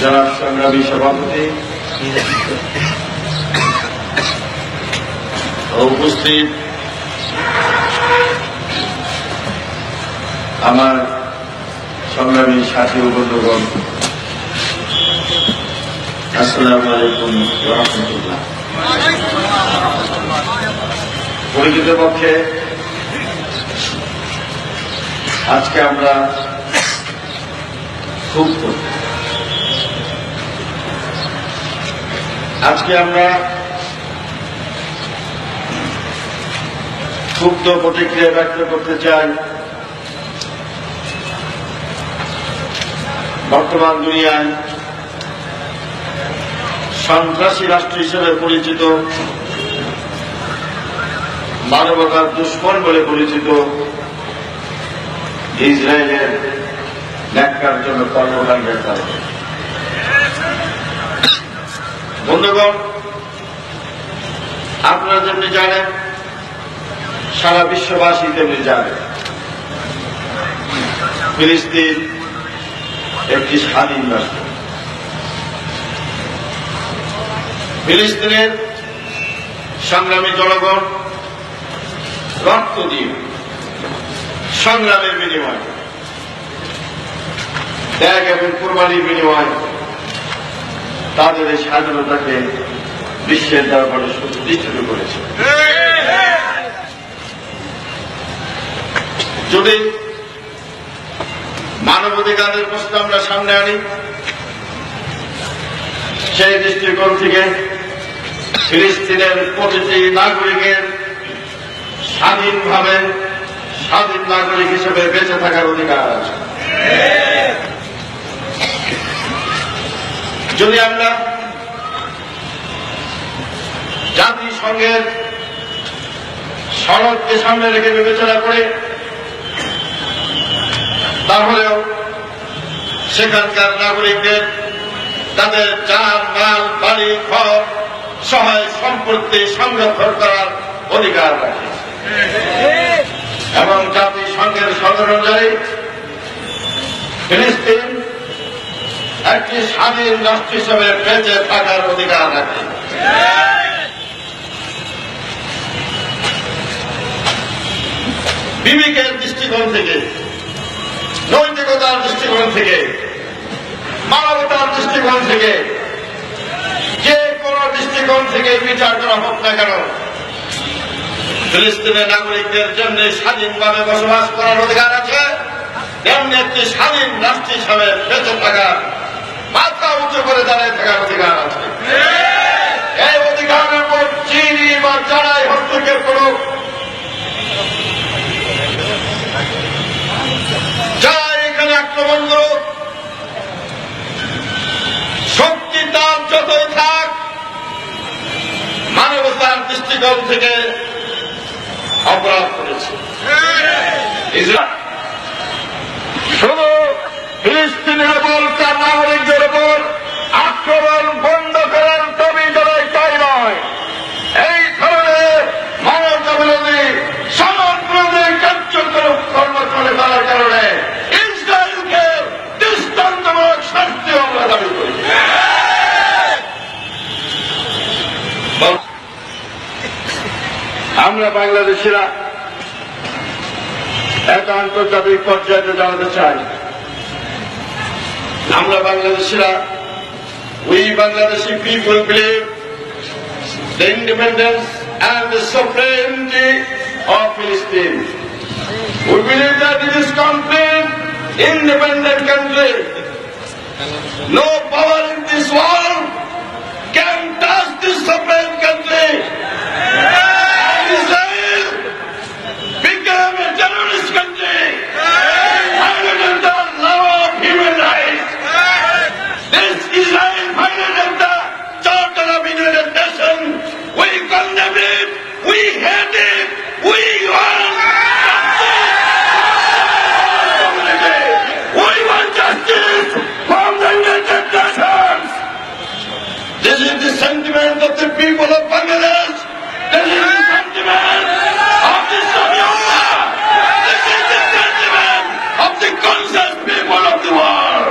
জনাব সংগ্রামী সভাপতি উপস্থিত আমার সংগ্রামী সাথী ও বন্ধুগণ, আসসালামু আলাইকুম ওয়া রাহমাতুল্লাহ। প্রকৃতপক্ষে আজকে আমরা ক্ষুব্ধ। ক্ষুব্ধ প্রতিক্রিয়া ব্যক্ত করতে চাই বর্তমান দুনিয়ায় সন্ত্রাসী রাষ্ট্র হিসেবে পরিচিত, মানবতার দুশ্মন বলে পরিচিত ইসরায়েলের ন্যাক্কারজনক কর্মকাণ্ডের কারণে। বন্ধুগণ, আপনারা যেমনি জানেন, সারা বিশ্ববাসী তেমনি জানে, ফিলিস্তিন একটি স্বাধীন রাষ্ট্র। ফিলিস্তিনের সংগ্রামী জনগণ রক্ত দিয়ে সংগ্রামের বিনিময়, ত্যাগ এবং কুরবানির বিনিময় তাদের এই স্বাধীনতাকে বিশ্বের দরবারে প্রতিষ্ঠিত করেছে। যদি মানবাধিকারের প্রশ্ন আমরা সামনে আনি, সেই দৃষ্টিকোণ থেকে ফিলিস্তিনের প্রতিটি নাগরিকের স্বাধীনভাবে স্বাধীন নাগরিক হিসেবে বেঁচে থাকার অধিকার আছে। যদি আমরা জাতিসংঘের সনদকে সামনে রেখে বিবেচনা করে, তাহলেও সেখানকার নাগরিকদের তাদের জান মাল বাড়ি ঘর সহায় সম্পত্তি সংরক্ষণ করার অধিকার রাখে এবং জাতিসংঘের সনদ অনুযায়ী ফিলিস্তিন একটি স্বাধীন রাষ্ট্র হিসেবে বেঁচে থাকার অধিকার রাখে। বিবেকের দৃষ্টিকোণ থেকে, নৈতিকতার দৃষ্টিকোণ থেকে, মানবতার দৃষ্টিকোণ থেকে, যে কোন দৃষ্টিকোণ থেকে বিচার করা হোক না কেন, ফিলিস্তিনের নাগরিকদের জন্য স্বাধীনভাবে বসবাস করার অধিকার আছে, তেমনি একটি স্বাধীন রাষ্ট্র হিসাবে বেঁচে থাকার, মাথা উঁচু করে দাঁড়িয়ে থাকার অধিকার আছে। এই অধিকারের উপর চিনি বা যারাই হস্তক্ষেপ করুক, যারা এখানে আক্রমণ করুক, শক্তি তার যতই থাক, মানবতার দৃষ্টিকোণ থেকে অপরাধ করেছে। শুধু ফিলিস্তিনের উপর তার নাগরিকদের উপর আক্রমণ বন্ধ করার দাবি জানাই তাই নয়, এই ধরনের মানবতা বিরোধী সমগ্রী কার্যক্রম করে করার কারণে ইসরায়েলকে দৃষ্টান্তমূলক শাস্তি আমরা দাবি করি। আমরা বাংলাদেশিরা এক আন্তর্জাতিক পর্যায়ে জানাতে চাই, আমরা বাংলাদেশিরা, we Bangladeshi people believe the independence and the sovereignty of Palestine. We believe that it is complete independent country. No power in this world can touch this sovereign country. Israel became a terrorist country, violated the law of human rights. This Israel violated the Charter of United Nations. We condemn it, we hate it, we want justice. We want justice from the United Nations. This is the sentiment of the people of Bangladesh. This is the sentiment of the Soviet. This is the sentiment of the conscious people of the world.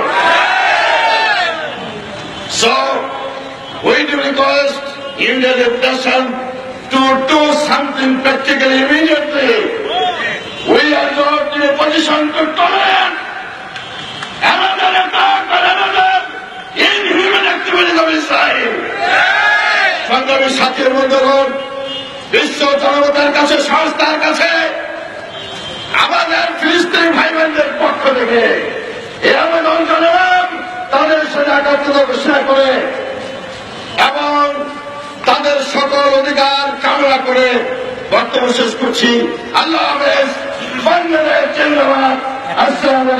invitation to do something practically immediately. We are not in a position to tolerate another attack or another inhuman activities of Israel. সংগ্রামী সাথীর বন্ধুগণ, বিশ্ব জনতার কাছে, সংস্থার কাছে আমাদের ফিলিস্তিনি ভাই বোনদের পক্ষ থেকে এই আবেদন জানালাম, তাদের সাথে একাত্মতা ঘোষণা করে এবং তাদের সকল অধিকার কামনা করে বক্তব্য শেষ করছি। আল্লাহ হাফেজ। বাংলাদেশ জিন্দাবাদ। আসসালামু আলাইকুম।